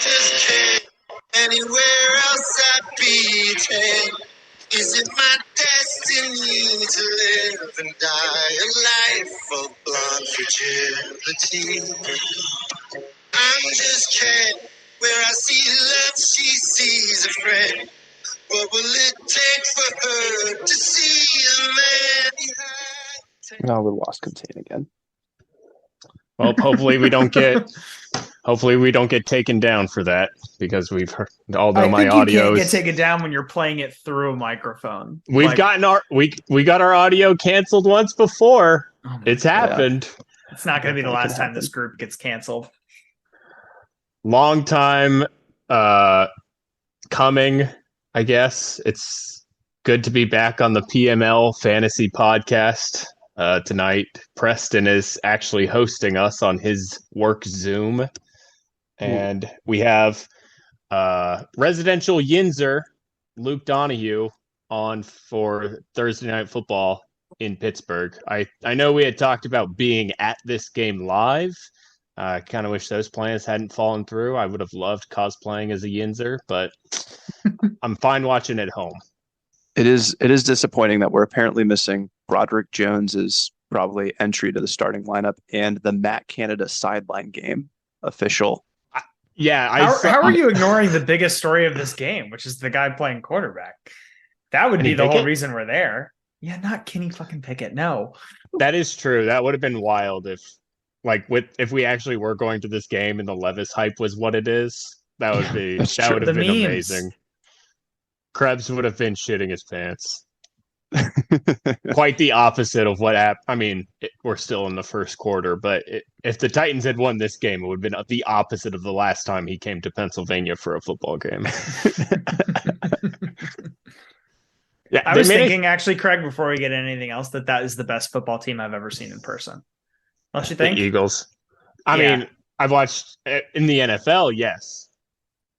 just can't anywhere else I'd be. Is it my destiny to live and die a life of blonde fragility? I'm just can't where I see love, she sees a friend. What will it take for her to see a man behind? No, we lost contain again. Well, hopefully we don't get taken down for that, because we've heard, although my audio you can't get taken down when you're playing it through a microphone. We got our audio canceled once before. Oh it's happened. It's not going to be the last time this group gets canceled. Long time coming, I guess. It's good to be back on the PML Fantasy Podcast tonight. Preston is actually hosting us on his work Zoom. And we have residential Yinzer, Luke Donahue, on for Thursday Night Football in Pittsburgh. I know we had talked about being at this game live. I kind of wish those plans hadn't fallen through. I would have loved cosplaying as a Yinzer, but I'm fine watching at home. It is disappointing that we're apparently missing Broderick Jones's probably entry to the starting lineup and the Matt Canada sideline game official. Yeah. How are you ignoring the biggest story of this game, which is the guy playing quarterback? That would be the whole reason we're there. Yeah, not Kenny fucking Pickett. No. That is true. That would have been wild if we actually were going to this game and the Levis hype was what it is. That would have been amazing. Krebs would have been shitting his pants. Quite the opposite of what happened. I mean, we're still in the first quarter, but if the Titans had won this game, it would have been the opposite of the last time he came to Pennsylvania for a football game. Yeah, I was thinking, actually, Craig, before we get into anything else, that is the best football team I've ever seen in person. Don't you think? The Eagles. I mean, I've watched in the NFL, yes.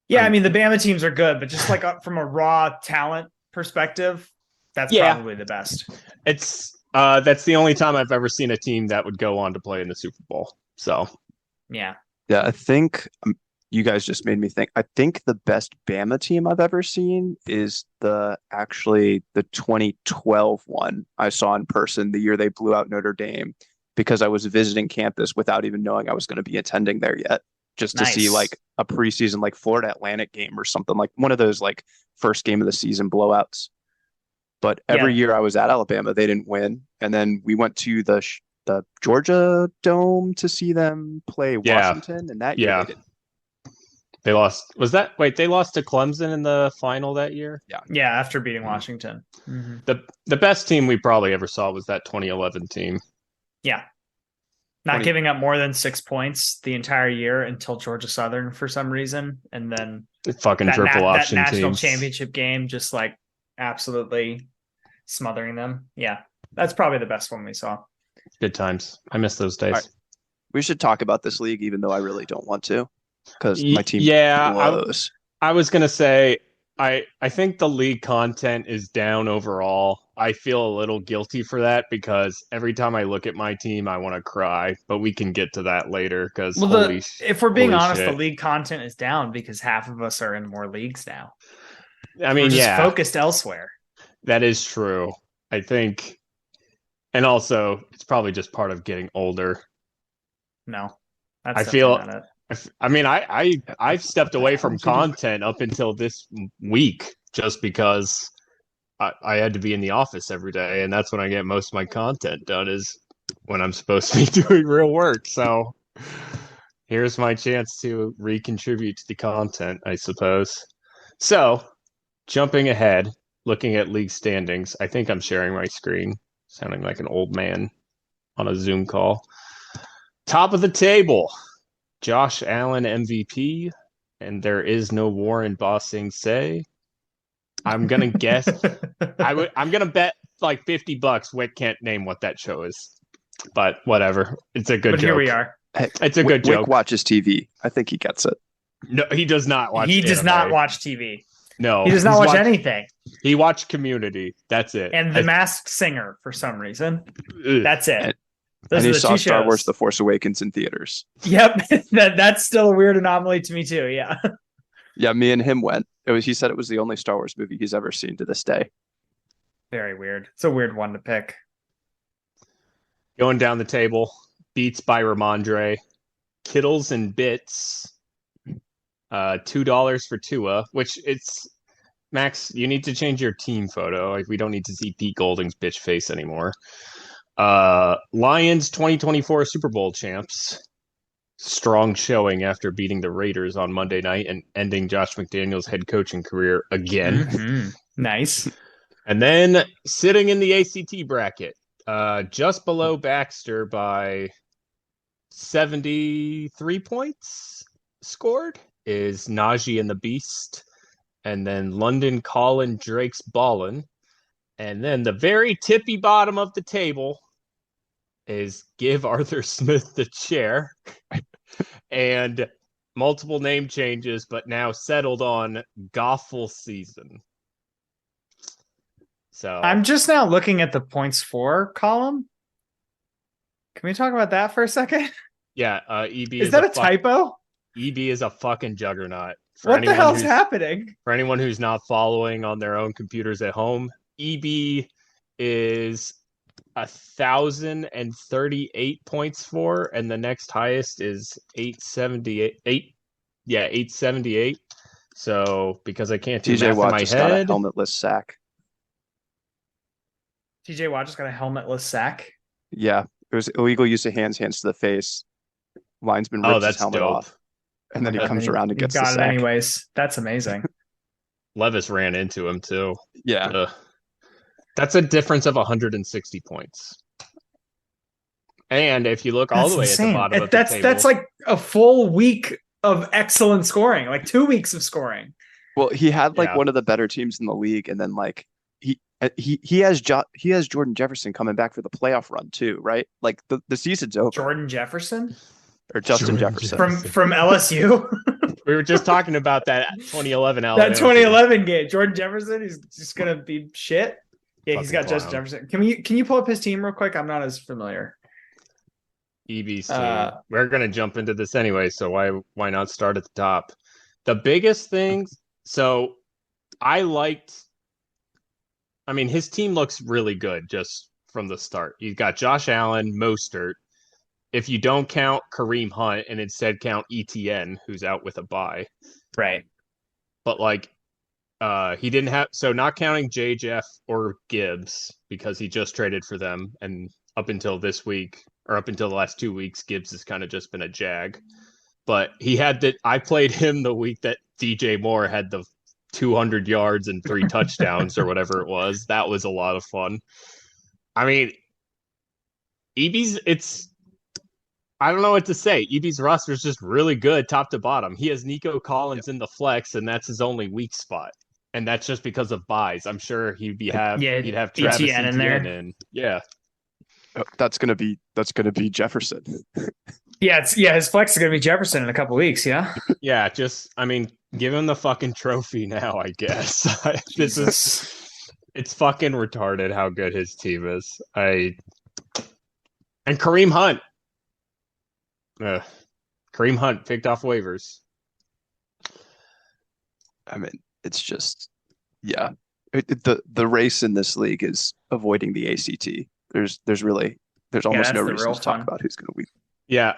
Yeah, I mean, the Bama teams are good, but just from a raw talent perspective, that's probably the best. That's the only time I've ever seen a team that would go on to play in the Super Bowl. So, yeah, I think you guys just made me think. I think the best Bama team I've ever seen is the 2012 one I saw in person, the year they blew out Notre Dame, because I was visiting campus without even knowing I was going to be attending there yet, just to see a preseason Florida Atlantic game or something, like one of those first game of the season blowouts. But every year I was at Alabama, they didn't win. And then we went to the Georgia Dome to see them play Washington. And that year they lost. They lost to Clemson in the final that year? Yeah, after beating Washington. Mm-hmm. The best team we probably ever saw was that 2011 team. Yeah. Not giving up more than 6 points the entire year until Georgia Southern for some reason. And then fucking triple option that national teams. Championship game, just absolutely smothering them. Yeah, that's probably the best one we saw. Good times. I miss those days. Right. We should talk about this league, even though I really don't want to, because my team blows. I was going to say, I think the league content is down overall. I feel a little guilty for that because every time I look at my team, I want to cry. But we can get to that later because if we're being honest, the league content is down because half of us are in more leagues now. I mean, we're just focused elsewhere. That is true. I think, and also it's probably just part of getting older. No, I feel. I mean, I've stepped away from content up until this week just because I had to be in the office every day, and that's when I get most of my content done, is when I'm supposed to be doing real work. So here's my chance to recontribute to the content, I suppose. So jumping ahead, looking at league standings, I think I'm sharing my screen, sounding like an old man on a Zoom call. Top of the table, Josh Allen MVP, and there is no Warren Bossing say. I'm gonna guess. I'm gonna bet like $50 Wick can't name what that show is, but whatever. It's a good joke. Here we are. It's a good joke. Wick watches TV. I think he gets it. No, he does not watch. He does not watch TV. No, he does not watch anything. He watched Community. That's it. And The Masked Singer for some reason. That's it. And Those are he the saw two Star Wars: shows. The Force Awakens in theaters. Yep, that's still a weird anomaly to me too. Yeah, Yeah, me and him went. He said it was the only Star Wars movie he's ever seen to this day. very weird. It's a weird one to pick. Going down the table, Beats by Ramondre, Kittles and Bits, $2 for Tua, which it's Max. You need to change your team photo. Like we don't need to see Pete Golding's bitch face anymore. Lions 2024 Super Bowl champs. Strong showing after beating the Raiders on Monday night and ending Josh McDaniels' head coaching career again. Mm-hmm. Nice. And then sitting in the ACT bracket, just below Baxter by 73 points scored is Najee and the Beast. And then London Colin Drake's Ballin'. And then the very tippy bottom of the table is Give Arthur Smith the Chair. And multiple name changes, but now settled on Goffle Season. So I'm just now looking at the points for column. Can we talk about that for a second? Yeah, EB is that a typo? EB is a fucking juggernaut. What the hell's happening? For anyone who's not following on their own computers at home, EB is 1,038 points for, and the next highest is 878. Yeah, 878. So because I can't do TJ math Watt in my just got a head, helmetless sack. TJ Watt just got a helmetless sack. Yeah, it was illegal use of hands to the face. Linesman rips his helmet off, and then he comes around and gets the sack. Anyways. That's amazing. Levis ran into him too. Yeah. That's a difference of 160 points. And if you look all the way insane. At the bottom of that's the table, that's like a full week of excellent scoring, like 2 weeks of scoring. Well, he had one of the better teams in the league, and then he has Jordan Jefferson coming back for the playoff run too, right? Like the season's over. Jordan Jefferson or Justin Jefferson from LSU. We were just talking about that 2011 Alabama. That 2011 game. Jordan Jefferson, he's just gonna be shit. Yeah, Fucking he's got clown. Justin Jefferson. Can you pull up his team real quick? I'm not as familiar. EB's team. We're gonna jump into this anyway, so why not start at the top? The biggest things. So his team looks really good just from the start. You've got Josh Allen, Mostert. If you don't count Kareem Hunt and instead count ETN, who's out with a bye. Right. But he didn't have, so not counting J. Jeff or Gibbs because he just traded for them. And up until this week, or up until the last 2 weeks, Gibbs has kind of just been a jag. But I played him the week that DJ Moore had the 200 yards and 3 touchdowns or whatever it was. That was a lot of fun. I mean, I don't know what to say. EB's roster is just really good top to bottom. He has Nico Collins in the flex, and that's his only weak spot. And that's just because of buys. I'm sure he'd have Travis Etienne in there. And yeah. Oh, that's gonna be Jefferson. Yeah, his flex is gonna be Jefferson in a couple weeks, yeah. Yeah, give him the fucking trophy now, I guess. It's fucking retarded how good his team is. And Kareem Hunt. Kareem Hunt picked off waivers. I mean, it's just, yeah. The race in this league is avoiding the ACT. There's almost no reason to talk about who's going to win. Yeah,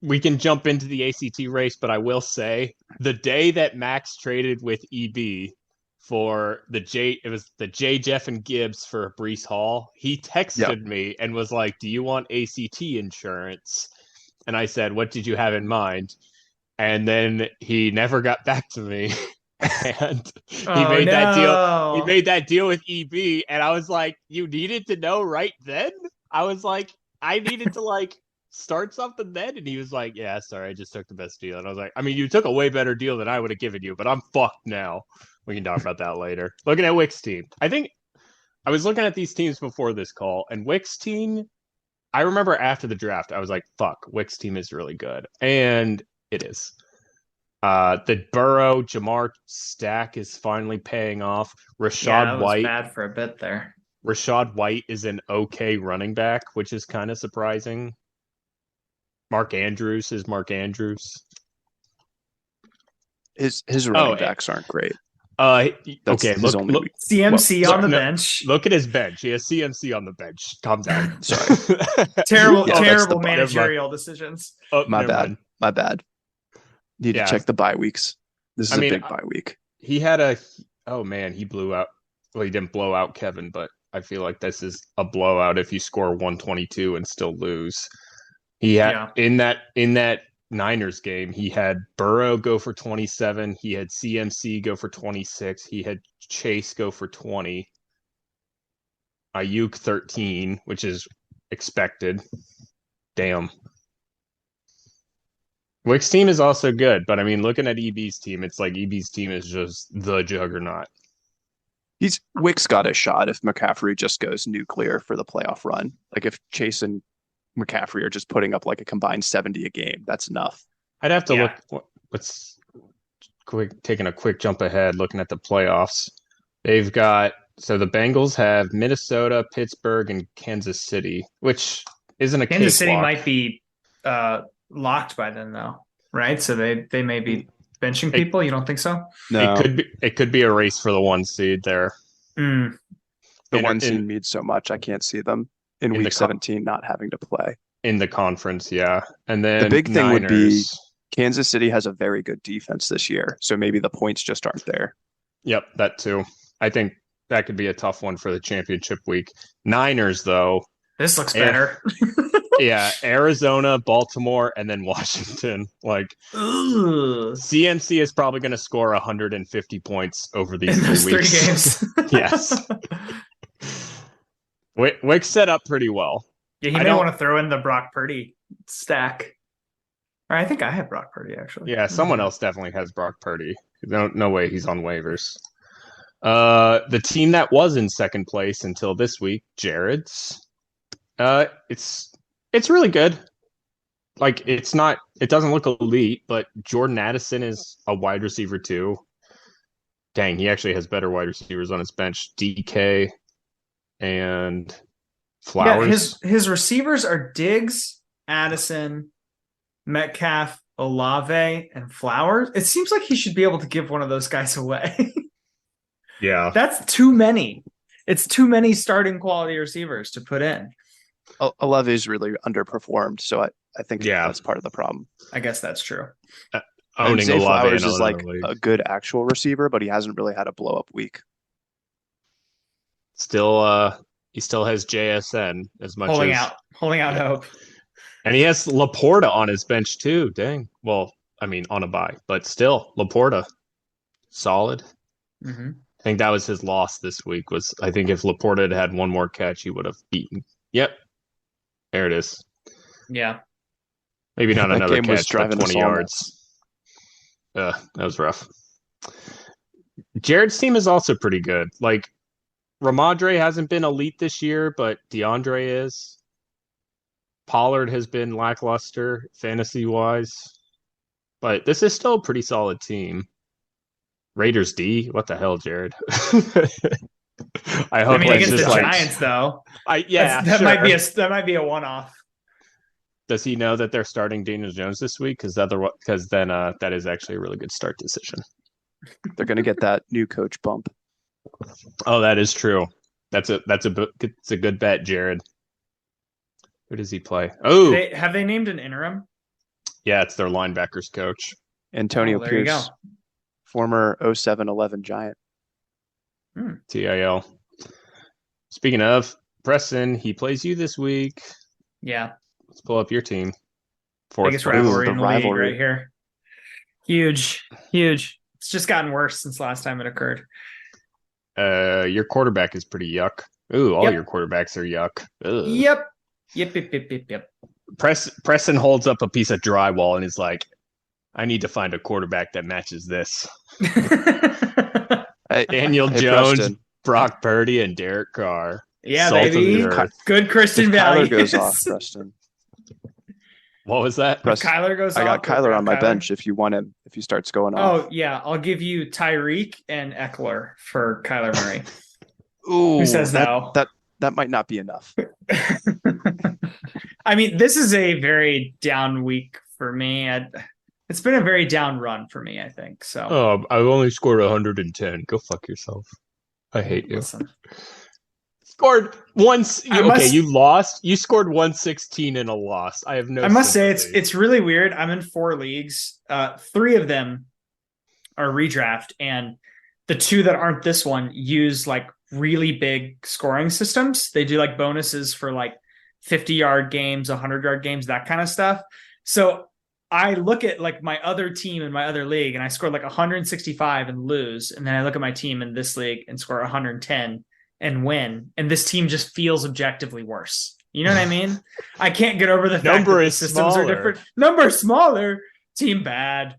we can jump into the ACT race, but I will say the day that Max traded with EB for it was the J. Jeff and Gibbs for Breece Hall. He texted me and was like, "Do you want ACT insurance?" And I said, "What did you have in mind?" And then he never got back to me. And he made that deal. He made that deal with EB, and I was like, "You needed to know right then?" I was like, "I needed to start something then," and he was like, "Yeah, sorry, I just took the best deal." And I was like, "I mean, you took a way better deal than I would have given you, but I'm fucked now." We can talk about that later. Looking at Wick's team, I think I was looking at these teams before this call, and Wick's team. I remember after the draft, I was like, "Fuck, Wick's team is really good," and it is. The Burrow Jamar stack is finally paying off. Rashad White, bad for a bit there. Rashad White is an okay running back, which is kind of surprising. Mark Andrews is Mark Andrews. His running backs aren't great. Okay, look, CMC on the bench. Look at his bench. He has CMC on the bench. Calm down. Sorry. terrible managerial decisions. Oh, my bad. Need to check the bye weeks. This is a big bye week. He had he blew out. Well, he didn't blow out Kevin, but I feel like this is a blowout if you score 122 and still lose. He had in that Niners game, he had Burrow go for 27. He had CMC go for 26. He had Chase go for 20. Ayuk 13, which is expected. Damn. Wick's team is also good, but I mean, looking at EB's team, it's like EB's team is just the juggernaut. Wick's got a shot if McCaffrey just goes nuclear for the playoff run. Like if Chase and McCaffrey are just putting up like a combined 70 a game, that's enough. I'd have to look. Let's taking a quick jump ahead, looking at the playoffs. They've got the Bengals have Minnesota, Pittsburgh, and Kansas City, which isn't a Kansas City might be locked by then, though, right? So they may be benching people. You don't think so? No, it could be a race for the 1 seed there. The 1 seed means so much. I can't see them in week 17 not having to play in the conference. Yeah, and then the big thing would be Kansas City has a very good defense this year, so maybe the points just aren't there. Yep, that too. I think that could be a tough one for the championship week. Niners, though. This looks better. Yeah, Arizona, Baltimore, and then Washington. Like, CMC is probably going to score 150 points over these 3 weeks. 3 games. Yes. Wick set up pretty well. Yeah, he may want to throw in the Brock Purdy stack. Or I think I have Brock Purdy, actually. Yeah, someone else definitely has Brock Purdy. No way he's on waivers. The team that was in second place until this week, Jared's. It's really good. Like it doesn't look elite, but Jordan Addison is a wide receiver too. Dang, he actually has better wide receivers on his bench. DK and Flowers. Yeah, his receivers are Diggs, Addison, Metcalf, Olave, and Flowers. It seems like he should be able to give one of those guys away. Yeah. That's too many. It's too many starting quality receivers to put in. Olave is really underperformed, so I think that's part of the problem. I guess that's true. Owning Zay Olave Flowers is like a good actual receiver, but he hasn't really had a blow up week. Still, he still has JSN as much holding out hope, and he has Laporta on his bench too. Dang. Well, I mean on a bye, but still Laporta, solid. Mm-hmm. I think that was his loss this week. I think if Laporta had one more catch, he would have beaten. Yep. There it is. Yeah. Maybe not another catch, but 20 yards. That was rough. Jared's team is also pretty good. Like, Ramondre hasn't been elite this year, but DeAndre is. Pollard has been lackluster fantasy-wise. But this is still a pretty solid team. Raiders D? What the hell, Jared? I mean, against the Giants, though. That might be a one-off. Does he know that they're starting Daniel Jones this week? Because then that is actually a really good start decision. They're going to get that new coach bump. Oh, that is true. It's a good bet, Jared. Who does he play? Oh, have they named an interim? Yeah, it's their linebackers coach, Antonio Pierce, former 07-11 Giant. TIL. Speaking of Preston, he plays you this week. Yeah. Let's pull up your team. Biggest rivalry in the league right here. Huge. It's just gotten worse since last time it occurred. Your quarterback is pretty yuck. Ooh, all your quarterbacks are yuck. Ugh. Yep. Preston holds up a piece of drywall and is like, I need to find a quarterback that matches this. Daniel Jones, Preston. Brock Purdy, and Derek Carr. Yeah, baby. Good Christian value. Kyler goes off, Preston. What was that? Kyler goes off. I got Kyler on my bench if you want him, if he starts going off. Oh, yeah. I'll give you Tyreek and Eckler for Kyler Murray. Ooh, Who says no? That might not be enough. I mean, this is a very down week for me. It's been a very down run for me, I think. So, Oh, I've only scored 110. Go fuck yourself. I hate you. listen, Scored once. Okay, must. you lost. You scored 116 in a loss. I have no. I must say sympathy. it's really weird. I'm in 4 leagues. 3 of them are redraft, and the 2 that aren't this one use like really big scoring systems. They do like bonuses for like 50-yard games, 100-yard games, that kind of stuff. So I look at like my other team in my other league and I scored like 165 and lose. And then I look at my team in this league and score 110 and win. And this team just feels objectively worse. You know what I mean? I can't get over the fact that the systems are different. Number smaller, team bad.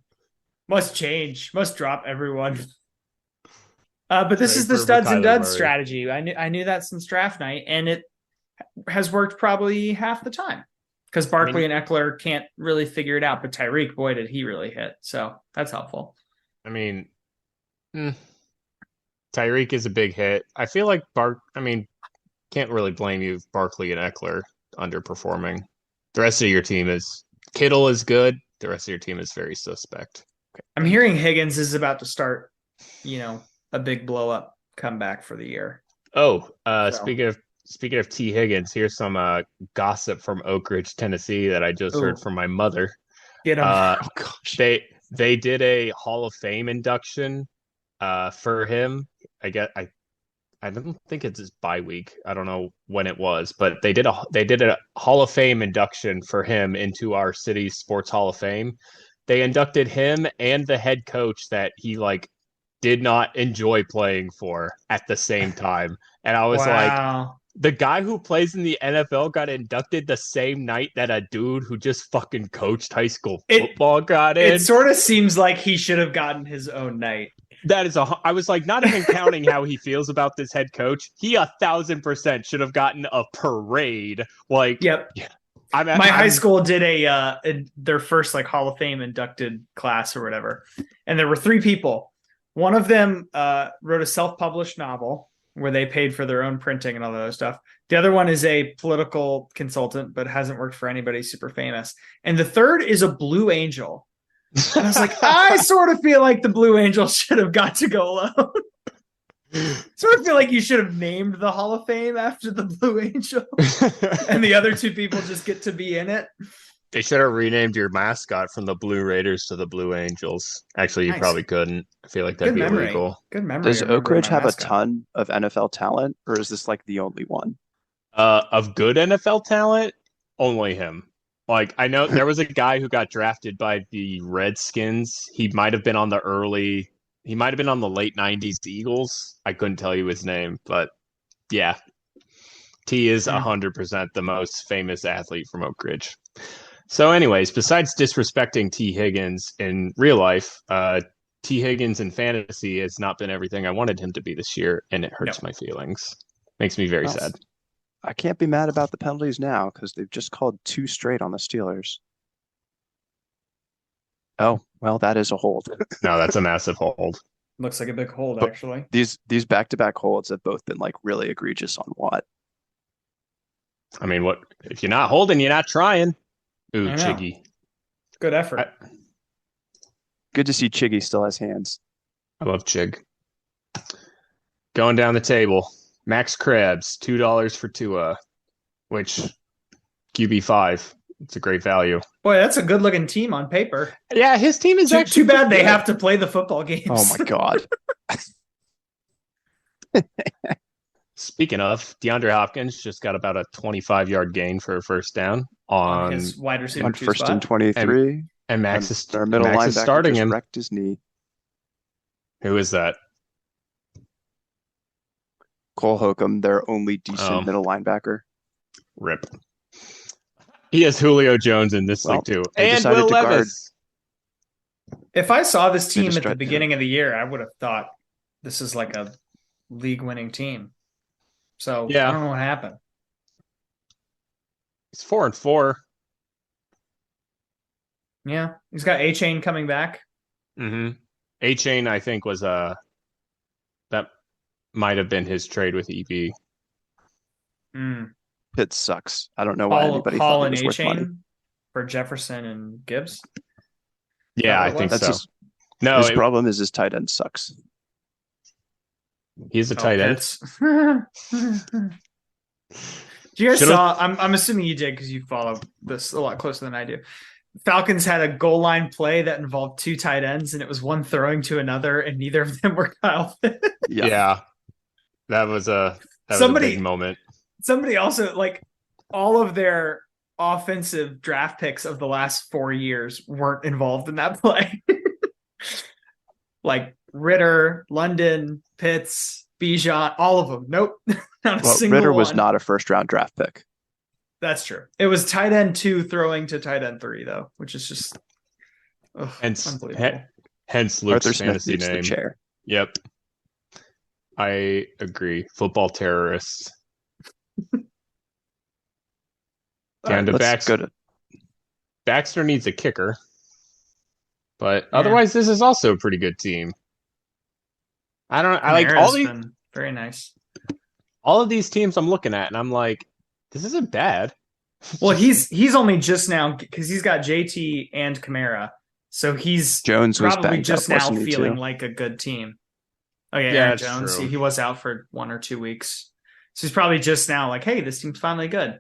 Must change. Must drop everyone. But this is the studs and duds strategy. I knew that since draft night, and it has worked probably half the time because Barkley and Eckler can't really figure it out. But Tyreek, boy, did he really hit. So that's helpful. I mean, Tyreek is a big hit. I feel like can't really blame you if Barkley and Eckler underperforming. The rest of your team is Kittle is good. The rest of your team is very suspect. I'm hearing Higgins is about to start, a big blow up comeback for the year. Oh, speaking of T. Higgins, here's some gossip from Oak Ridge, Tennessee that I just heard from my mother. Get him. Oh, gosh. They did a Hall of Fame induction for him. I don't think it's his bye week. I don't know when it was, but they did a Hall of Fame induction for him into our city's Sports Hall of Fame. They inducted him and the head coach that he did not enjoy playing for at the same time. And I was like, the guy who plays in the NFL got inducted the same night that a dude who just fucking coached high school football got in. It sort of seems like he should have gotten his own night. I was like, not even counting how he feels about this head coach. He 1,000% should have gotten a parade. Yep. My high school did their first Hall of Fame inducted class or whatever. And there were 3 people. One of them wrote a self-published novel where they paid for their own printing and all that other stuff. The other one is a political consultant, but hasn't worked for anybody super famous. And the third is a Blue Angel. And I was like, I sort of feel like the Blue Angel should have got to go alone. Sort of feel like you should have named the Hall of Fame after the Blue Angel. And the other 2 people just get to be in it. They should have renamed your mascot from the Blue Raiders to the Blue Angels. Actually, you probably couldn't. I feel like that'd be illegal. Good memory. Does Oak Ridge have a ton of NFL talent, or is this the only one? Of good NFL talent, only him. I know there was a guy who got drafted by the Redskins. He might have been on the late 90s Eagles. I couldn't tell you his name, but yeah. T is 100% the most famous athlete from Oak Ridge. So anyways, besides disrespecting T. Higgins in real life, T. Higgins in fantasy has not been everything I wanted him to be this year, and it hurts my feelings. Makes me very sad. I can't be mad about the penalties now because they've just called 2 straight on the Steelers. Oh, well, that is a hold. No, that's a massive hold. Looks like a big hold, actually. These back-to-back holds have both been really egregious on what? I mean, what if you're not holding, you're not trying. Ooh, Chiggy. Good effort. Good to see Chiggy still has hands. I love Chig. Going down the table. Max Krabs, $2 for Tua, which QB5. It's a great value. Boy, that's a good-looking team on paper. Yeah, his team is actually too bad they have to play the football games. Oh my god. Speaking of, DeAndre Hopkins just got about a 25-yard gain for a first down on his wide receiver on first and 23. And Max is starting him. Wrecked his knee. Who is that? Cole Holcomb, their only decent middle linebacker. Rip. He has Julio Jones in this league too. And Will Levis. If I saw this team at the beginning of the year, I would have thought this is a league-winning team. So I don't know what happened. He's 4-4. Yeah, he's got A-Chain coming back. Mm-hmm. A-Chain, I think, was that might have been his trade with EB. Pitts sucks. I don't know why anybody thought he and was worth money. For Jefferson and Gibbs. Yeah, I think so. No, his problem is his tight end sucks. He's a tight end. You guys saw? I'm assuming you did because you follow this a lot closer than I do. Falcons had a goal line play that involved 2 tight ends, and it was one throwing to another, and neither of them were Kyle Pitts. Yeah, that was a big moment. Somebody also, like, all of their offensive draft picks of the last 4 years weren't involved in that play. Like Ritter, London, Pitts, Bijan, all of them. Nope. Not a single Ritter one. was not a first-round draft pick. That's true. It was tight end 2 throwing to tight end 3, though, which is just unbelievable. Hence Luke's Arthur fantasy Smith name. The chair. Yep. I agree. Football terrorists. Down to Baxter. Baxter needs a kicker. But otherwise, this is also a pretty good team. I like all these. Very nice. All of these teams I'm looking at, and I'm like, this isn't bad. Well, he's only just now because he's got JT and Kamara, so he's Jones was probably just now feeling feeling like a good team. Oh yeah, Aaron Jones. He was out for 1 or 2 weeks, so he's probably just now like, hey, this team's finally good.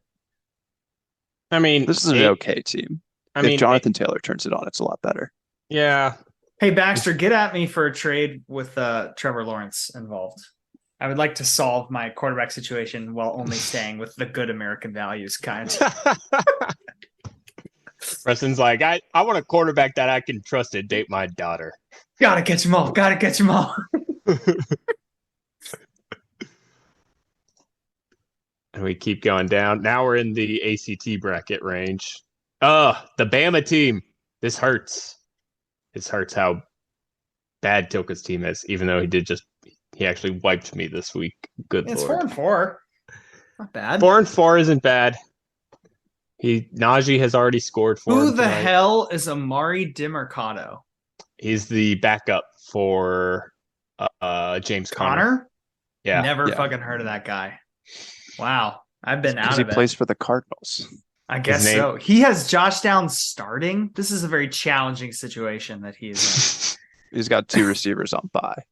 I mean, this is an okay team. If Jonathan Taylor turns it on, it's a lot better. Yeah. Hey, Baxter, get at me for a trade with Trevor Lawrence involved. I would like to solve my quarterback situation while only staying with the good American values kind. Preston's like, I want a quarterback that I can trust to date my daughter. Gotta catch them all. And we keep going down. Now we're in the ACT bracket range. The Bama team. This hurts. This hurts how bad Tilka's team is, even though he actually wiped me this week. Good Lord. It's 4-4. Not bad. 4-4 isn't bad. Najee has already scored for Who the hell is Amari DiMercado? He's the backup for James Conner. Yeah. Never fucking heard of that guy. Wow. I've been out of it. Because he plays for the Cardinals. I guess so. He has Josh Downs starting. This is a very challenging situation that he is in. He's got 2 receivers on bye.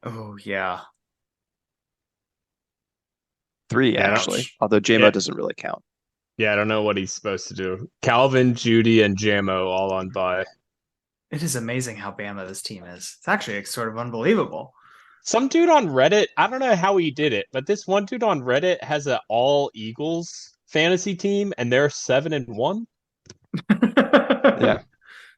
Oh, yeah. 3, actually. Although JMO doesn't really count. Yeah, I don't know what he's supposed to do. Calvin, Judy, and JMO all on bye. It is amazing how Bama this team is. It's actually sort of unbelievable. Some dude on Reddit, I don't know how he did it, but this one dude on Reddit has an all Eagles fantasy team, and they're 7-1. Yeah.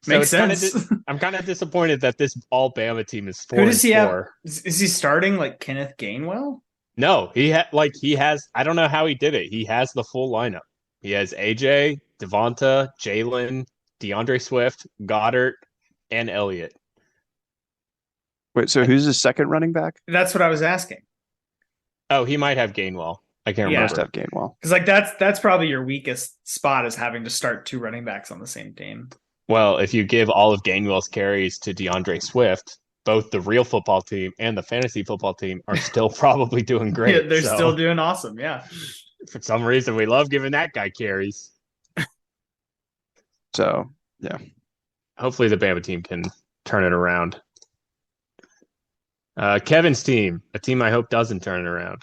So makes sense. I'm kind of disappointed that this all Bama team is 4-4. Who does he have? Is he starting like Kenneth Gainwell? No, he has. I don't know how he did it. He has the full lineup. He has AJ, Devonta, Jalen, DeAndre Swift, Goddard, and Elliott. Wait, so who's his second running back? That's what I was asking. Oh, he might have Gainwell. I can't remember. Must have Gainwell. Because like that's probably your weakest spot is having to start 2 running backs on the same team. Well, if you give all of Gainwell's carries to DeAndre Swift, both the real football team and the fantasy football team are still probably doing great. Yeah, they're still doing awesome, yeah. For some reason, we love giving that guy carries. So, yeah. Hopefully the Bama team can turn it around. Kevin's team, a team I hope doesn't turn it around.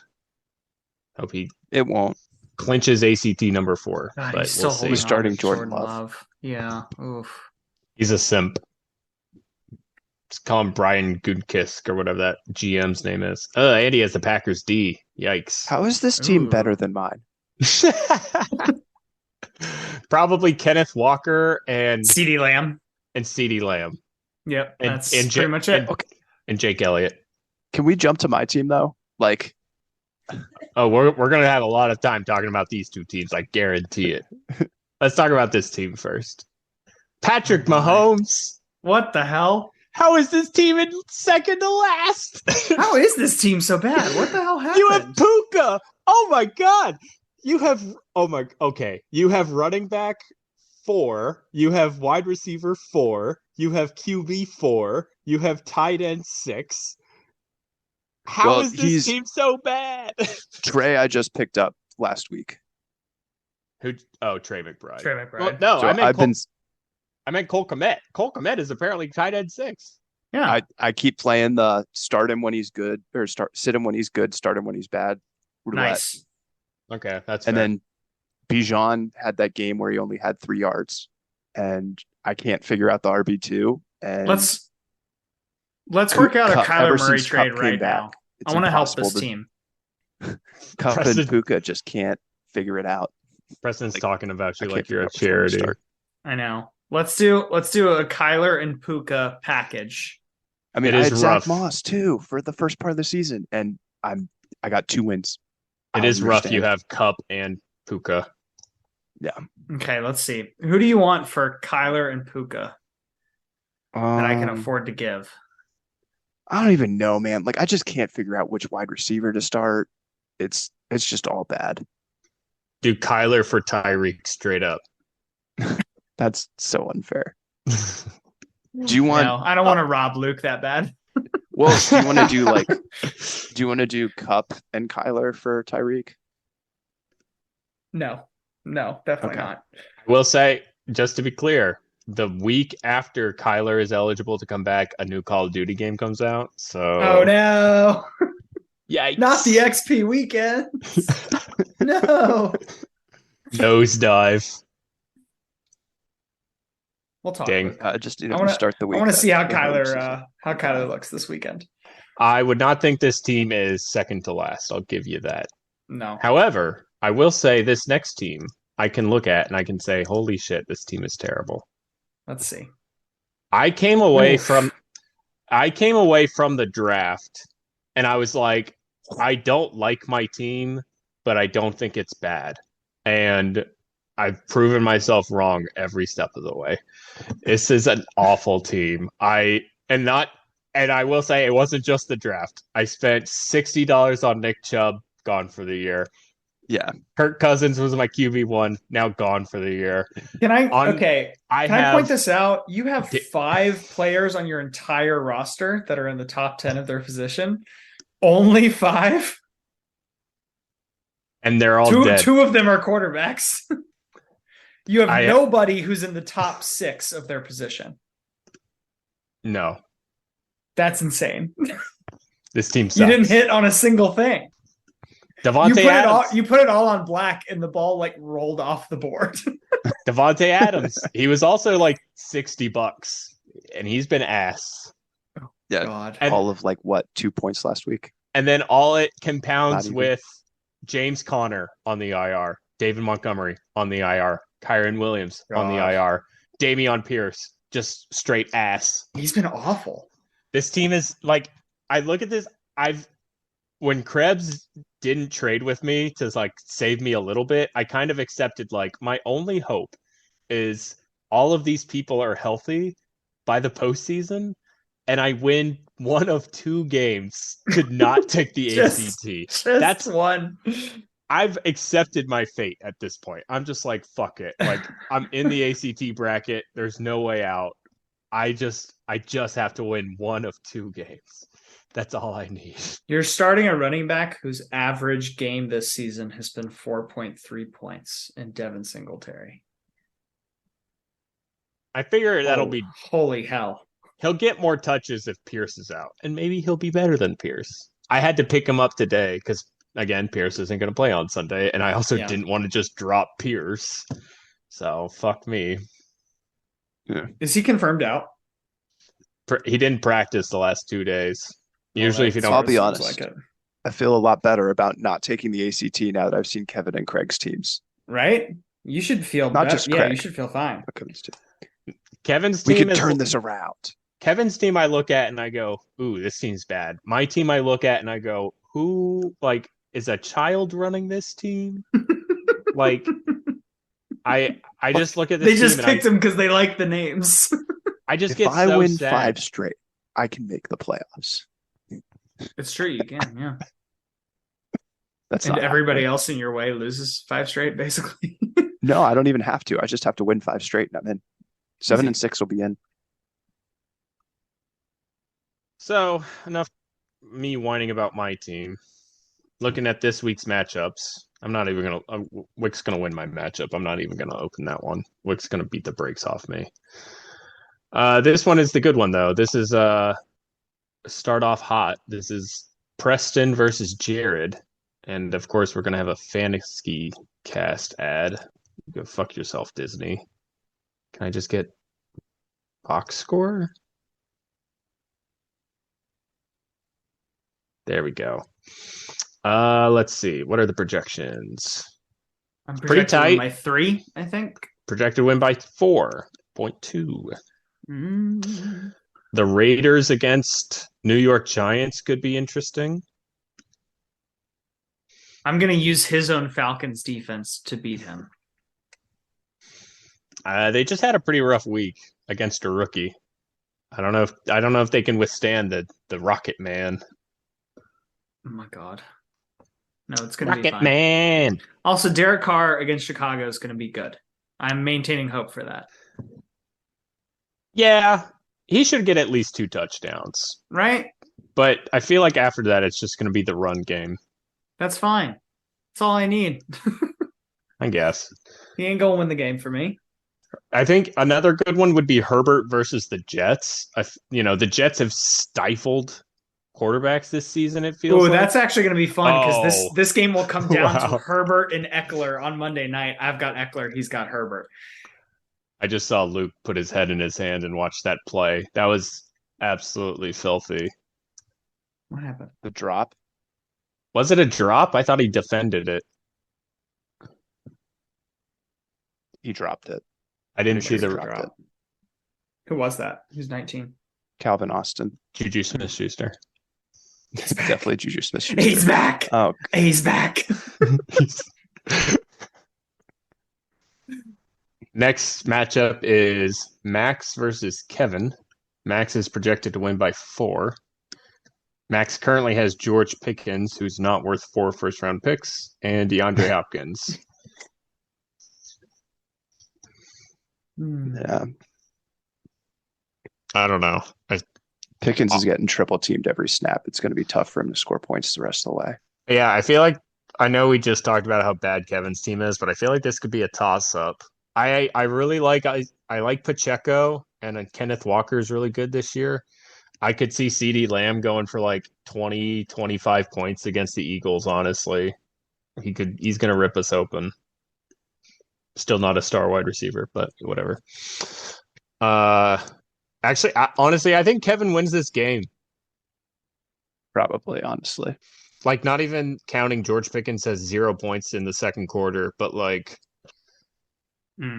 It won't. Clinches ACT number 4. God, but he's still we'll see. Starting Jordan Love. Yeah. Oof. He's a simp. Just call him Brian Goodkiss or whatever that GM's name is. Andy has the Packers D. Yikes. How is this team better than mine? Probably Kenneth Walker and CeeDee Lamb. Yep, that's pretty much it. And Jake Elliott. Can we jump to my team though? Like, we're gonna have a lot of time talking about these 2 teams. I guarantee it. Let's talk about this team first. Patrick Mahomes. What the hell? How is this team in second to last? How is this team so bad? What the hell happened? You have Puka. Oh my God. You have running back 4. You have wide receiver 4. You have QB 4. You have tight end 6. How is this team so bad? Trey, I just picked up last week. Who? Oh, Trey McBride. Trey McBride. Well, no, so I meant Cole Kmet. Cole Kmet is apparently tight end 6. Yeah. I keep playing the start him when he's good, or sit him when he's good, start him when he's bad. Roulette. Nice. Okay, that's and fair. then Bijan had that game where he only had 3 yards, and I can't figure out the RB2. And let's work out a Kyler Murray since trade Kupp came right now. back, it's I want to help impossible this team. Kupp Preston- and Puka just can't figure it out. Preston's talking about you I like can't you're a figure out which one to charity. start. I know. Let's do a Kyler and Puka package. I mean, It I is had Zach rough. Moss too for the first part of the season, and I got 2 wins. It is rough. You have Kupp and Puka. Yeah. Okay, let's see. Who do you want for Kyler and Puka that I can afford to give? I don't even know, man. Like, I just can't figure out which wide receiver to start. It's just all bad. Do Kyler for Tyreek straight up. That's so unfair. Do you want? No, I don't want to rob Luke that bad. Well, do you want to do Kupp and Kyler for Tyreek? No, definitely Okay. not. I will say, just to be clear, the week after Kyler is eligible to come back, a new Call of Duty game comes out. So, Oh no, yikes! not the XP weekend. No, Nosedive. we'll talk. Dang. Luke. I just need I to wanna- start the week. I want to see how at home season. Kyler looks this weekend. I would not think this team is second to last. I'll give you that. No, However, I will say this next team I can look at and I can say, holy shit, this team is terrible. let's see. I came away Oof. from the draft and I was like, I don't like my team, but I don't think it's bad. And I've proven myself wrong every step of the way. This is an awful team. And I will say it wasn't just the draft. I spent $60 on Nick Chubb, gone for the year. Yeah. Kirk Cousins was my QB1, now gone for the year. Can I I point this out? You have 5 players on your entire roster that are in the top 10 of their position. Only 5? And they're all dead. 2 of them are quarterbacks. You have I- nobody who's in the top 6 of their position. No, That's insane. this team sucks. You didn't hit on a single thing. Devontae Adams. You put it all on black and the ball like rolled off the board. Devontae Adams. He was also like $60, and he's been ass. Yeah. God. And- all of 2 points last week. And then all it Not compounds even. with James Conner on the IR, David Montgomery on the IR, Kyron Williams on the God. IR, Dameon Pierce, just straight ass. He's been awful. This team is I look at this. When Krebs didn't trade with me to save me a little bit, I kind of accepted my only hope is all of these people are healthy by the postseason, and I win one of 2 games to not take the Just- ACT. That's one. I've accepted my fate at this point. I'm just fuck it. I'm in the ACT bracket. There's no way out. I just have to win one of 2 games. That's all I need. You're starting a running back whose average game this season has been 4.3 points in Devin Singletary. I figure that'll be. Holy hell. He'll get more touches if Pierce is out, and maybe he'll be better than Pierce. I had to pick him up today because, again, Pierce isn't going to play on Sunday, and I also didn't want to just drop Pierce. So, fuck me. Is he confirmed out? He didn't practice the last 2 days. Usually, if you don't, I'll be Sounds honest. like it. I feel a lot better about not taking the ACT now that I've seen Kevin and Craig's teams. Right? You should feel Not better. just Yeah, Craig. you should feel fine. Kevin's We team could is turn this around. Kevin's team I look at and I go, ooh, this team's bad. My team I look at and I go, who is a child running this team? I just look at this They team just and picked him because they like the names. I just If get I so win sad. 5 straight, I can make the playoffs. It's true, you can, yeah. That's And not everybody happening. else in your way loses 5 straight, basically. No, I don't even have to. I just have to win 5 straight and I'm in. 7 Easy. and 6 will be in. So enough me whining about my team. Looking at this week's matchups, I'm not even gonna. Wick's gonna win my matchup. I'm not even gonna open that one. Wick's gonna beat the brakes off me. This one is the good one though. This is start off hot. This is Preston versus Jared, and of course we're gonna have a fantasy cast ad. Go fuck yourself, Disney. Can I just get box score? There we go. Let's see. What are the projections? I'm pretty tight. By 3, I think. Projected win by 4.2. Mm. The Raiders against New York Giants could be interesting. I'm going to use his own Falcons defense to beat him. They just had a pretty rough week against a rookie. I don't know if they can withstand the Rocket Man. Oh my god. No, it's going to be fine. Rocket Man. Also, Derek Carr against Chicago is going to be good. I'm maintaining hope for that. Yeah, he should get at least 2 touchdowns. Right? But I feel like after that, it's just going to be the run game. That's fine. That's all I need. I guess. He ain't going to win the game for me. I think another good one would be Herbert versus the Jets. The Jets have stifled quarterbacks this season, it feels like. That's actually going to be fun because this game will come down to Herbert and Eckler on Monday night. I've got Eckler. He's got Herbert. I just saw Luke put his head in his hand and watch that play. That was absolutely filthy. What happened? The drop? Was it a drop? I thought he defended it. He dropped it. I didn't see the drop. Who was that? Who's 19? Calvin Austin. Juju Smith-Schuster. Definitely Juju Smith-Schuster. He's back. Oh, he's back. Next matchup is Max versus Kevin. Max is projected to win by 4. Max currently has George Pickens, who's not worth 4 first-round picks, and DeAndre Hopkins. Yeah. I don't know. Pickens is getting triple teamed every snap. It's going to be tough for him to score points the rest of the way. Yeah, I feel like I know we just talked about how bad Kevin's team is, but I feel like this could be a toss-up. I really like I like Pacheco, and Kenneth Walker is really good this year. I could see CeeDee Lamb going for like 20, 25 points against the Eagles, honestly. He's going to rip us open. Still not a star wide receiver, but whatever. Actually, honestly, I think Kevin wins this game. Probably, honestly. Like, not even counting George Pickens has 0 points in the second quarter, but like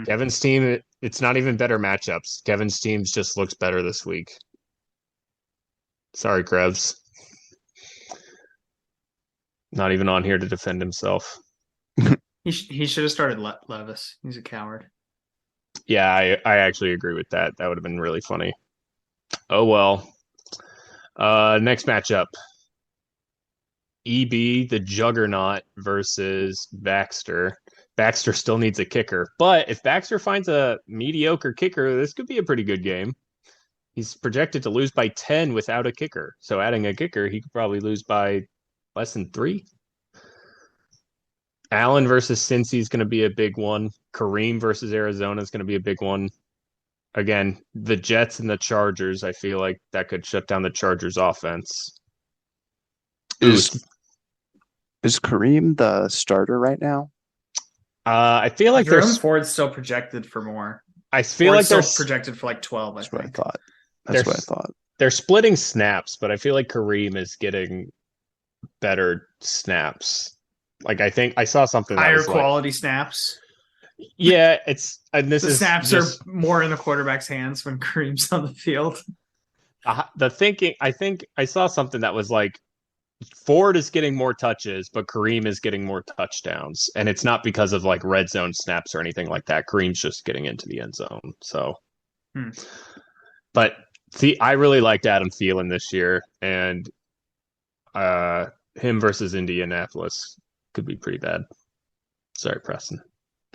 Kevin's team, it's not even better matchups. Kevin's team just looks better this week. Sorry, Krebs. Not even on here to defend himself. He should have started Levis. He's a coward. Yeah, I actually agree with that. That would have been really funny. Oh, well. Next matchup. EB, the Juggernaut, versus Baxter. Baxter still needs a kicker. But if Baxter finds a mediocre kicker, this could be a pretty good game. He's projected to lose by 10 without a kicker. So adding a kicker, he could probably lose by less than 3. Allen versus Cincy is going to be a big one. Kareem versus Arizona is going to be a big one. Again, the Jets and the Chargers, I feel like that could shut down the Chargers offense. Is Kareem the starter right now? I feel like Jerome Ford's still projected for more. I feel like they're projected for like 12. That's what I thought. That's what I thought. They're splitting snaps, but I feel like Kareem is getting better snaps. Like, I think I saw something higher that was quality snaps. Yeah, the snaps are more in the quarterback's hands when Kareem's on the field. I think I saw something that was like Ford is getting more touches, but Kareem is getting more touchdowns, and it's not because of like red zone snaps or anything like that. Kareem's just getting into the end zone. So, but see, I really liked Adam Thielen this year, and him versus Indianapolis could be pretty bad. Sorry, Preston.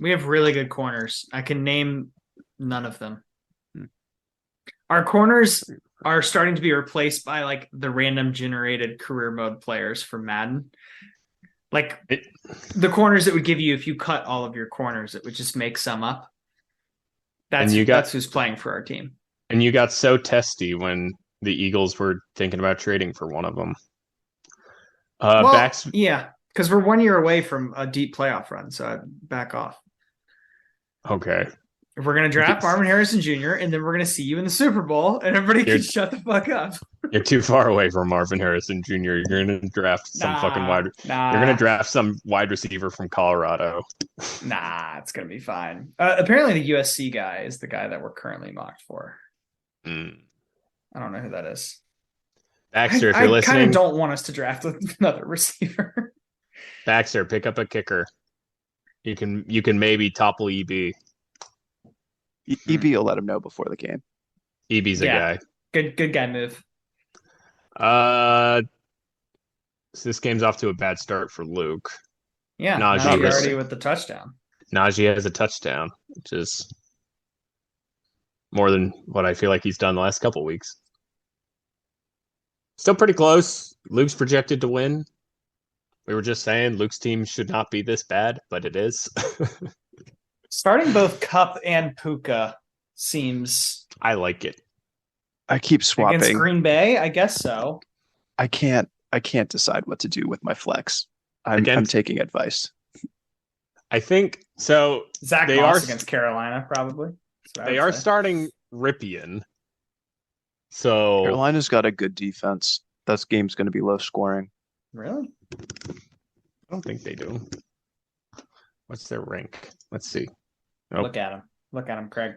We have really good corners. I can name none of them. Our corners are starting to be replaced by like the random generated career mode players from Madden. Like the corners it would give you if you cut all of your corners, it would just make some up. That's who's playing for our team. And you got so testy when the Eagles were thinking about trading for one of them. Yeah, because we're 1 year away from a deep playoff run, so I'd back off. Okay. If we're going to draft Marvin Harrison Jr., and then we're going to see you in the Super Bowl, and everybody can shut the fuck up. You're too far away from Marvin Harrison Jr. You're going to draft some You're going to draft some wide receiver from Colorado. Nah, it's going to be fine. Apparently, the USC guy is the guy that we're currently mocked for. I don't know who that is. Baxter, if you're listening, I kind of don't want us to draft another receiver. Baxter, pick up a kicker. You can maybe topple EB. EB will let him know before the game. EB's a guy. Good guy move. So this game's off to a bad start for Luke. Yeah, Najee already with the touchdown. Najee has a touchdown, which is more than what I feel like he's done the last couple weeks. Still pretty close. Luke's projected to win. We were just saying Luke's team should not be this bad, but it is. Starting both Cup and Puka seems... I like it. I keep swapping. Against Green Bay? I guess so. I can't decide what to do with my flex. I'm taking advice. I think so. Zach Moss against Carolina, probably. They are starting Ripien. So Carolina's got a good defense. This game's going to be low scoring. Really? I don't think they do. What's their rank? Let's see. Nope. Look at him, Craig.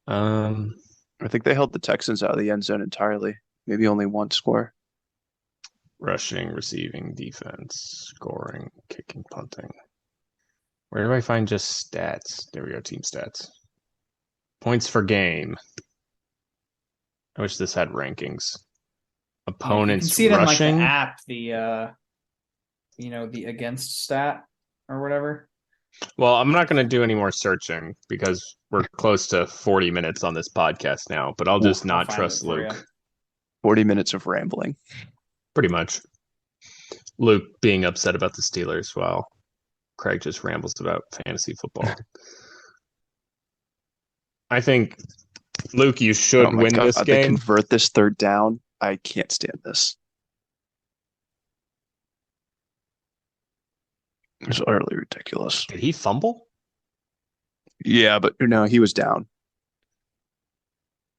I think they held the Texans out of the end zone entirely. Maybe only one score. Rushing, receiving, defense, scoring, kicking, punting. Where do I find just stats? There we go, team stats. Points per game. I wish this had rankings. Opponents you can see it rushing. In like the app, the against stat or whatever. Well, I'm not going to do any more searching because we're close to 40 minutes on this podcast now, but I'll just not trust Luke. 40 minutes of rambling. Pretty much. Luke being upset about the Steelers while Craig just rambles about fantasy football. I think, Luke, you should win this game. They convert this third down. I can't stand this. It's utterly ridiculous. Did he fumble? Yeah, but no, he was down.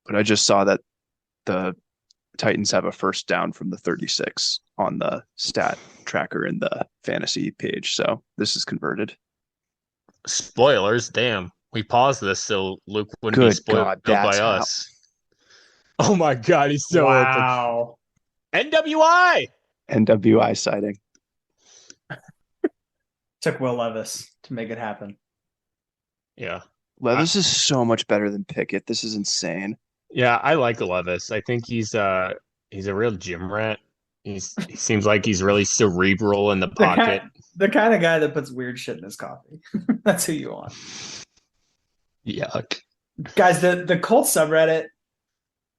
But I just saw that the Titans have a first down from the 36 on the stat tracker in the fantasy page. So this is converted. Spoilers, damn. We paused this so Luke wouldn't be spoiled by us. Oh my God, he's so open. NWI! NWI sighting. Took Will Levis to make it happen. Yeah. Levis is so much better than Pickett. This is insane. Yeah, I like Levis. I think he's a real gym rat. He seems like he's really cerebral in the pocket. The kind of guy that puts weird shit in his coffee. That's who you want. Yuck. Guys, the Colts subreddit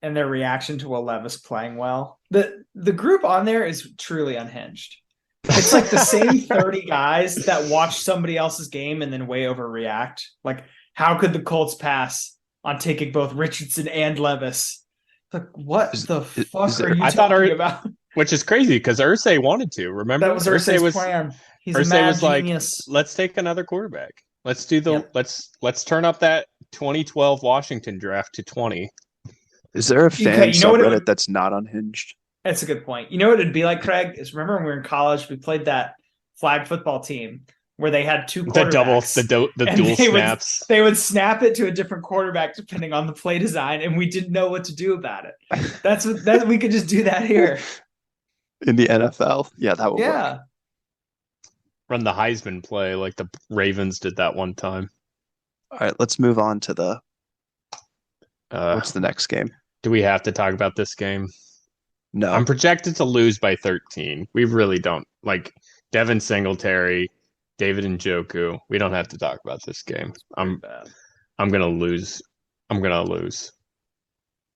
and their reaction to Will Levis playing well. The group on there is truly unhinged. It's like the same 30 guys that watch somebody else's game and then way overreact. Like, how could the Colts pass on taking both Richardson and Levis? Like, what the fuck are you talking about? Which is crazy because Irsay wanted to. Remember, that was Irsay's plan. He's a mad genius. Let's take another quarterback. Let's do let's turn up that 2012 Washington draft to 20. Is there a fan subreddit that's not unhinged? That's a good point. You know what it'd be like, Craig? Is remember when we were in college, we played that flag football team where they had two quarterbacks. The dual snaps. They would snap it to a different quarterback depending on the play design, and we didn't know what to do about it. We could just do that here. In the NFL. Yeah, that would work. Run the Heisman play like the Ravens did that one time. All right, let's move on to the what's the next game? Do we have to talk about this game? No. I'm projected to lose by 13. We really don't. Like Devin Singletary, David Njoku. We don't have to talk about this game. I'm gonna lose.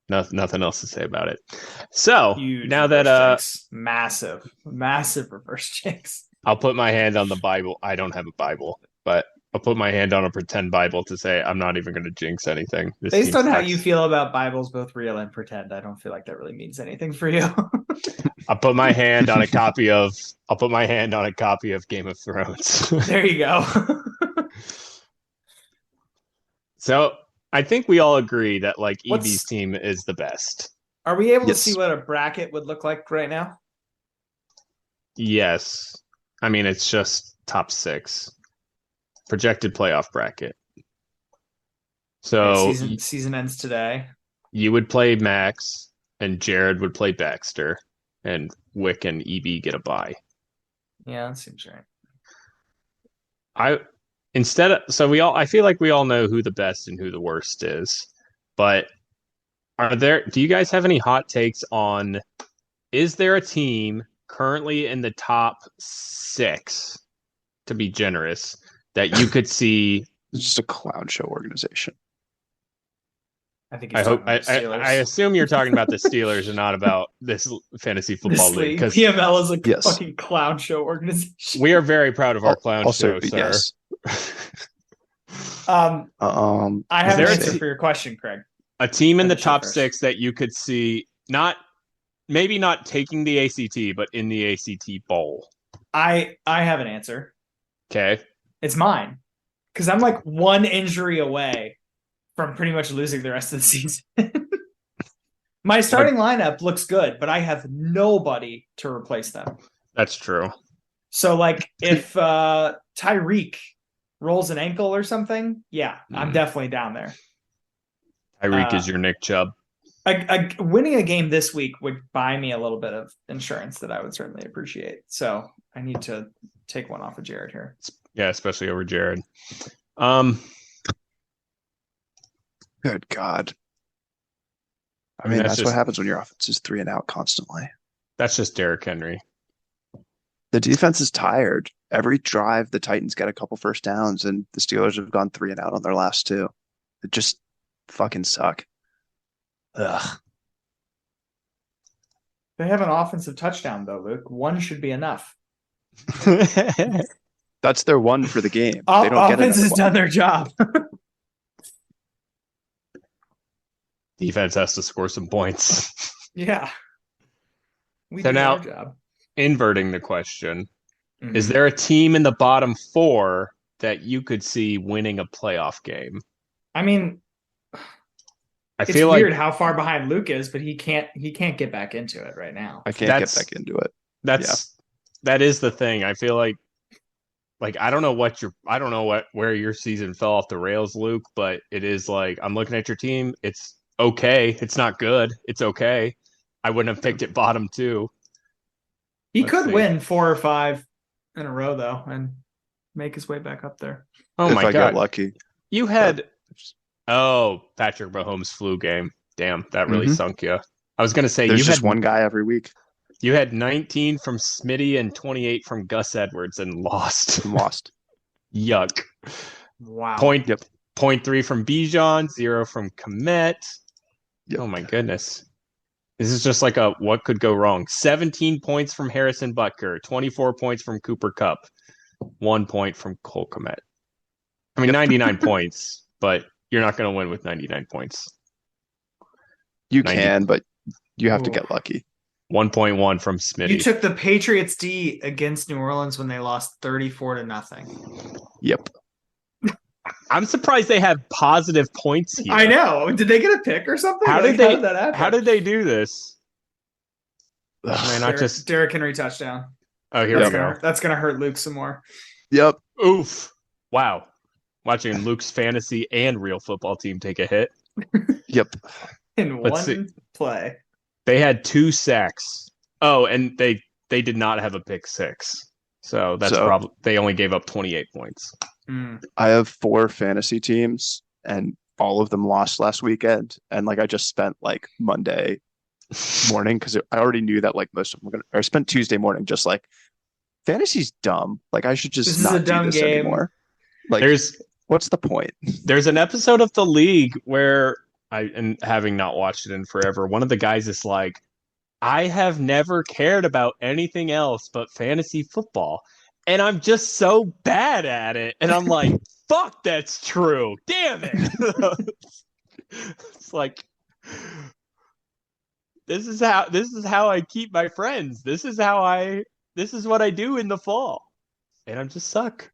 Nothing else to say about it. So Huge now that jinx. massive reverse jinx. I'll put my hand on the Bible. I don't have a Bible, but I'll put my hand on a pretend Bible to say I'm not even going to jinx anything. Based on how you feel about Bibles, both real and pretend, I don't feel like that really means anything for you. I'll put my hand on a copy of Game of Thrones. There you go. So I think we all agree that like EB's team is the best. Are we able to see what a bracket would look like right now? Yes. I mean, it's just top 6. Projected playoff bracket. So season ends today. You would play Max, and Jared would play Baxter, and Wick and EB get a bye. Yeah, that seems right. I feel like we all know who the best and who the worst is. But do you guys have any hot takes on, is there a team currently in the top 6, to be generous, that you could see? It's just a clown show organization. I think I assume you're talking about the Steelers and not about this fantasy football league. Because PML is a fucking clown show organization. We are very proud of our clown show, sir. Yes. I have an answer for your question, Craig. A team in the top 6 that you could see maybe not taking the ACT, but in the ACT bowl. I have an answer. Okay. It's mine. Because I'm like one injury away from pretty much losing the rest of the season. My starting lineup looks good, but I have nobody to replace them. That's true. So like if Tyreek rolls an ankle or something, I'm definitely down there. Tyreek is your Nick Chubb. Winning a game this week would buy me a little bit of insurance that I would certainly appreciate. So I need to take one off of Jared here. Yeah, especially over Jared. Good God. I mean, that's what happens when your offense is 3 and out constantly. That's just Derrick Henry. The defense is tired. Every drive, the Titans get a couple first downs, and the Steelers have gone 3 and out on their last 2. It just fucking suck. Ugh. They have an offensive touchdown, though, Luke. 1 should be enough. That's their 1 for the game. They don't offense has done their job. Defense has to score some points. Yeah. So now, our job. Inverting the question, is there a team in the bottom 4 that you could see winning a playoff game? I mean, it's weird how far behind Luke is, but he can't get back into it right now. I can't get back into it. That is the thing. I feel like I don't know where your season fell off the rails, Luke, but it is like I'm looking at your team. It's okay. It's not good. It's okay. I wouldn't have picked it bottom 2. He could win 4 or 5 in a row though, and make his way back up there. Oh my God! Got lucky. You had Patrick Mahomes' flu game. Damn, that really sunk you. I was gonna say there's just one guy every week. You had 19 from Smitty and 28 from Gus Edwards and lost. Yuck. Wow. 0.3 from Bijan, 0 from Komet. Yep. Oh my goodness. This is just like what could go wrong. 17 points from Harrison Butker, 24 points from Cooper Kupp, 1 point from Cole Komet. I mean, 99 points, but you're not going to win with 99 points. You can, but you have to get lucky. 1.1 from Smitty. You took the Patriots D against New Orleans when they lost 34-0. Yep. I'm surprised they have positive points here. I know. Did they get a pick or something? How did that happen? How did they do this? Derrick Henry touchdown. Oh, here we go. That's going to hurt Luke some more. Yep. Oof. Wow. Watching Luke's fantasy and real football team take a hit. Yep. In one play. They had 2 sacks. Oh, and they did not have a pick 6. So that's probably they only gave up 28 points. I have 4 fantasy teams, and all of them lost last weekend. And I just spent Monday morning because I already knew that most of them were gonna. Or I spent Tuesday morning just fantasy's dumb. I should just not do this anymore. What's the point? There's an episode of The League where and having not watched it in forever, one of the guys is like, I have never cared about anything else but fantasy football. And I'm just so bad at it. And I'm like, fuck, that's true. Damn it. It's like, this is how I keep my friends. This is what I do in the fall. And I just suck.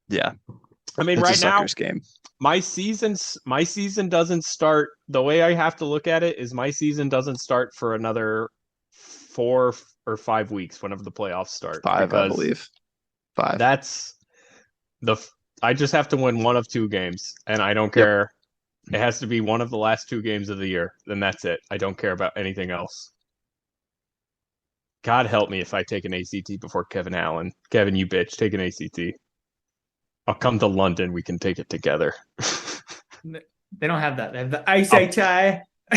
Yeah. I mean, It's right a now, sucker's game. my season doesn't start. The way I have to look at it is my season doesn't start for another 4 or 5 weeks whenever the playoffs start. 5, I believe. 5. I just have to win one of 2 games, and I don't care. It has to be one of the last 2 games of the year. Then that's it. I don't care about anything else. God help me if I take an ACT before Kevin Allen. Kevin, you bitch, take an ACT. I'll come to London. We can take it together. They don't have that. They have the ACT.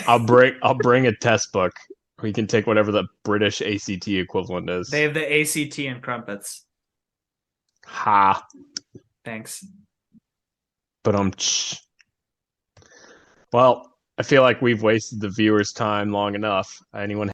I'll bring a test book. We can take whatever the British ACT equivalent is. They have the ACT and crumpets. Ha. Thanks. But well, I feel like we've wasted the viewers' time long enough. Anyone